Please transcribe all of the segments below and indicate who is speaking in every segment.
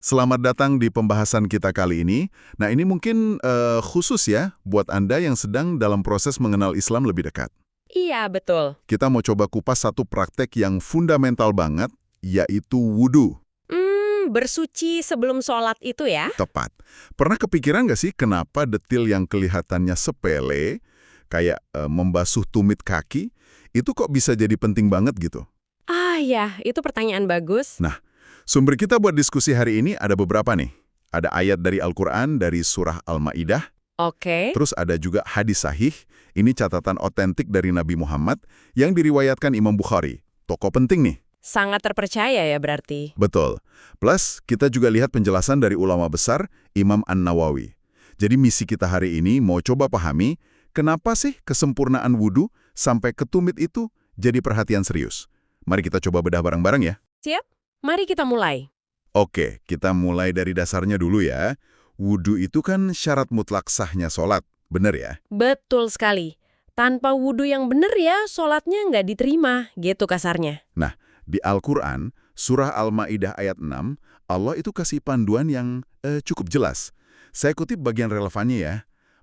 Speaker 1: Selamat datang di pembahasan kita kali ini. Nah, ini mungkin khusus ya buat Anda yang sedang dalam proses mengenal Islam lebih dekat.
Speaker 2: Iya, betul.
Speaker 1: Kita mau coba kupas satu praktek yang fundamental banget, yaitu wudhu.
Speaker 2: Bersuci sebelum sholat itu ya?
Speaker 1: Tepat. Pernah kepikiran nggak sih kenapa detil yang kelihatannya sepele, kayak membasuh tumit kaki, itu kok bisa jadi penting banget gitu?
Speaker 2: Ah ya, itu pertanyaan bagus.
Speaker 1: Nah, sumber kita buat diskusi hari ini ada beberapa nih. Ada ayat dari Al-Quran, dari surah Al-Ma'idah.
Speaker 2: Oke,
Speaker 1: Terus ada juga hadis sahih, ini catatan otentik dari Nabi Muhammad yang diriwayatkan Imam Bukhari. Tokoh penting nih.
Speaker 2: sangat terpercaya ya berarti.
Speaker 1: Betul. Plus, kita juga lihat penjelasan dari ulama besar Imam An-Nawawi. Jadi misi kita hari ini mau coba pahami kenapa sih kesempurnaan wudhu sampai ke tumit itu jadi perhatian serius. Mari kita coba bedah bareng-bareng ya.
Speaker 2: Siap? Mari kita mulai.
Speaker 1: Oke, kita mulai dari dasarnya dulu ya. Wudhu itu kan syarat mutlak sahnya sholat, bener ya?
Speaker 2: Betul sekali. Tanpa wudhu yang benar ya, sholatnya nggak diterima, gitu kasarnya.
Speaker 1: Nah, di Al-Quran, surah Al-Ma'idah ayat 6, Allah itu kasih panduan yang cukup jelas. Saya kutip bagian relevannya ya.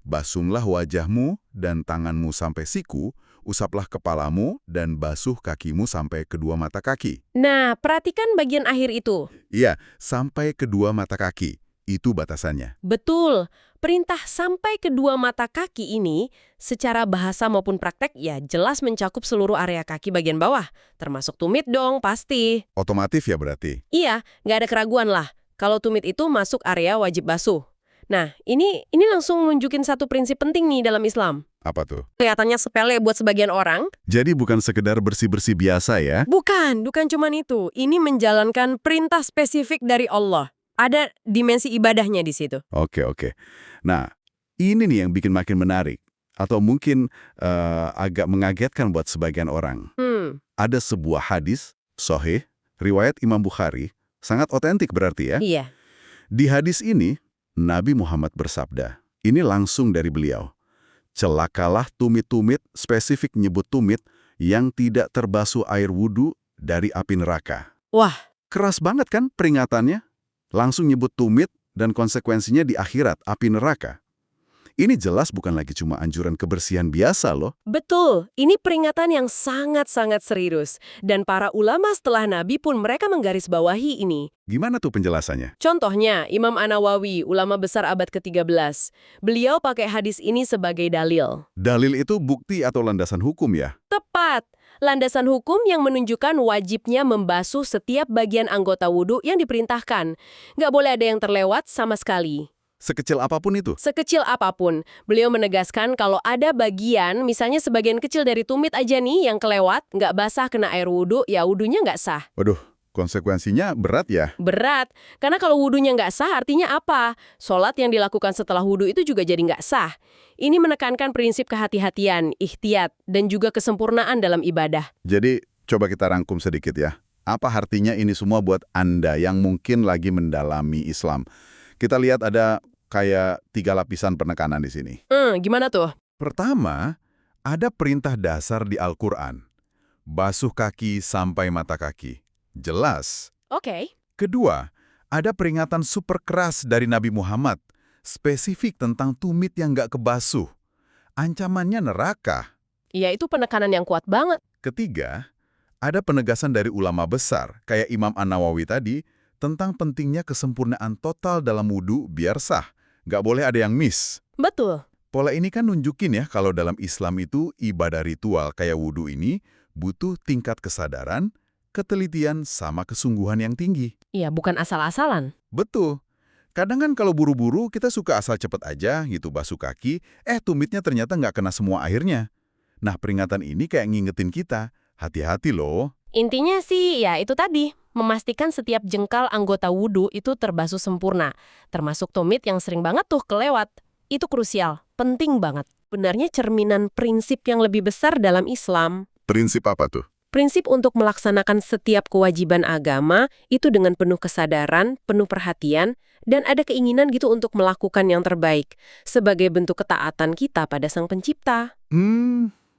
Speaker 1: Basuhlah wajahmu dan tanganmu sampai siku, usaplah kepalamu dan basuh kakimu sampai kedua mata kaki.
Speaker 2: Nah, perhatikan bagian akhir itu.
Speaker 1: Iya, sampai kedua mata kaki. Itu batasannya.
Speaker 2: Betul, perintah sampai kedua mata kaki ini secara bahasa maupun praktek ya jelas mencakup seluruh area kaki bagian bawah. Termasuk tumit dong, pasti.
Speaker 1: Otomatis ya berarti?
Speaker 2: Iya, nggak ada keraguan lah. Kalau tumit itu masuk area wajib basuh. Nah, ini langsung nunjukin satu prinsip penting nih dalam Islam.
Speaker 1: Apa tuh?
Speaker 2: Kelihatannya sepele buat sebagian orang.
Speaker 1: Jadi bukan sekedar bersih-bersih biasa ya?
Speaker 2: Bukan cuman itu. Ini menjalankan perintah spesifik dari Allah. Ada dimensi ibadahnya di situ.
Speaker 1: Oke. Nah, ini nih yang bikin makin menarik. Atau mungkin agak mengagetkan buat sebagian orang. Ada sebuah hadis, sahih, riwayat Imam Bukhari, sangat otentik berarti ya.
Speaker 2: Iya.
Speaker 1: Di hadis ini, Nabi Muhammad bersabda, ini langsung dari beliau. Celakalah tumit-tumit, spesifik nyebut tumit, yang tidak terbasuh air wudhu dari api neraka.
Speaker 2: Wah,
Speaker 1: Keras banget kan peringatannya? Langsung nyebut tumit dan konsekuensinya di akhirat, api neraka. Ini jelas bukan lagi cuma anjuran kebersihan biasa loh.
Speaker 2: betul. Ini peringatan yang sangat-sangat serius. Dan para ulama setelah Nabi pun mereka menggarisbawahi ini.
Speaker 1: Gimana tuh penjelasannya?
Speaker 2: Contohnya, Imam An-Nawawi, ulama besar abad ke-13. Beliau pakai hadis ini sebagai dalil.
Speaker 1: Dalil itu bukti atau landasan hukum ya?
Speaker 2: Tepat. Landasan hukum yang menunjukkan wajibnya membasuh setiap bagian anggota wudhu yang diperintahkan. Nggak boleh ada yang terlewat sama sekali.
Speaker 1: Sekecil apapun itu.
Speaker 2: Sekecil apapun, beliau menegaskan kalau ada bagian, misalnya sebagian kecil dari tumit aja nih yang kelewat, nggak basah kena air wudhu, ya wudhunya nggak sah.
Speaker 1: Waduh, konsekuensinya berat ya?
Speaker 2: Berat, karena kalau wudhunya nggak sah artinya apa? Sholat yang dilakukan setelah wudhu itu juga jadi nggak sah. Ini menekankan prinsip kehati-hatian, ihtiyat, dan juga kesempurnaan dalam ibadah.
Speaker 1: Jadi, coba kita rangkum sedikit ya. Apa artinya ini semua buat Anda yang mungkin lagi mendalami Islam? Kita lihat ada kayak 3 lapisan penekanan di sini.
Speaker 2: Gimana tuh?
Speaker 1: Pertama, ada perintah dasar di Al-Quran. Basuh kaki sampai mata kaki. Jelas.
Speaker 2: Oke.
Speaker 1: Kedua, ada peringatan super keras dari Nabi Muhammad. Spesifik tentang tumit yang nggak kebasuh. Ancamannya neraka.
Speaker 2: Ya itu penekanan yang kuat banget.
Speaker 1: Ketiga, ada penegasan dari ulama besar, kayak Imam An-Nawawi tadi, tentang pentingnya kesempurnaan total dalam wudhu biar sah. Nggak boleh ada yang miss.
Speaker 2: Betul.
Speaker 1: Pola ini kan nunjukin ya kalau dalam Islam itu ibadah ritual kayak wudhu ini butuh tingkat kesadaran, ketelitian, sama kesungguhan yang tinggi.
Speaker 2: Iya, bukan asal-asalan.
Speaker 1: Betul. Kadang kan kalau buru-buru kita suka asal cepet aja gitu basuh kaki, tumitnya ternyata nggak kena semua airnya. Nah peringatan ini kayak ngingetin kita, hati-hati loh.
Speaker 2: Intinya sih ya itu tadi, memastikan setiap jengkal anggota wudhu itu terbasuh sempurna. Termasuk tumit yang sering banget tuh kelewat. Itu krusial, penting banget. Benarnya cerminan prinsip yang lebih besar dalam Islam.
Speaker 1: Prinsip apa tuh?
Speaker 2: Prinsip untuk melaksanakan setiap kewajiban agama itu dengan penuh kesadaran, penuh perhatian, dan ada keinginan gitu untuk melakukan yang terbaik. Sebagai bentuk ketaatan kita pada Sang Pencipta.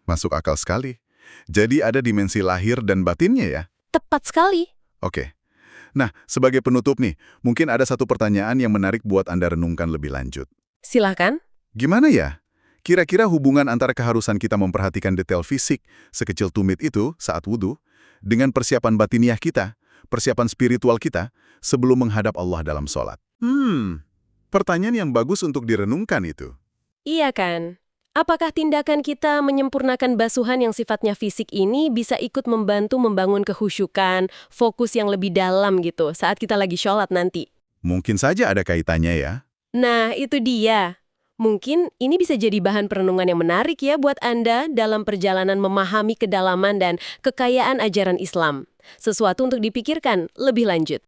Speaker 1: Masuk akal sekali. Jadi ada dimensi lahir dan batinnya ya?
Speaker 2: Tepat sekali.
Speaker 1: Oke. Nah, sebagai penutup nih, mungkin ada satu pertanyaan yang menarik buat Anda renungkan lebih lanjut.
Speaker 2: Silahkan.
Speaker 1: Gimana ya? Kira-kira hubungan antara keharusan kita memperhatikan detail fisik, sekecil tumit itu saat wudhu, dengan persiapan batiniah kita, persiapan spiritual kita, sebelum menghadap Allah dalam sholat. Pertanyaan yang bagus untuk direnungkan itu.
Speaker 2: Iya kan? Apakah tindakan kita menyempurnakan basuhan yang sifatnya fisik ini bisa ikut membantu membangun kehusyukan, fokus yang lebih dalam gitu saat kita lagi sholat nanti?
Speaker 1: Mungkin saja ada kaitannya ya.
Speaker 2: Nah, itu dia. Mungkin ini bisa jadi bahan perenungan yang menarik ya buat Anda dalam perjalanan memahami kedalaman dan kekayaan ajaran Islam. Sesuatu untuk dipikirkan lebih lanjut.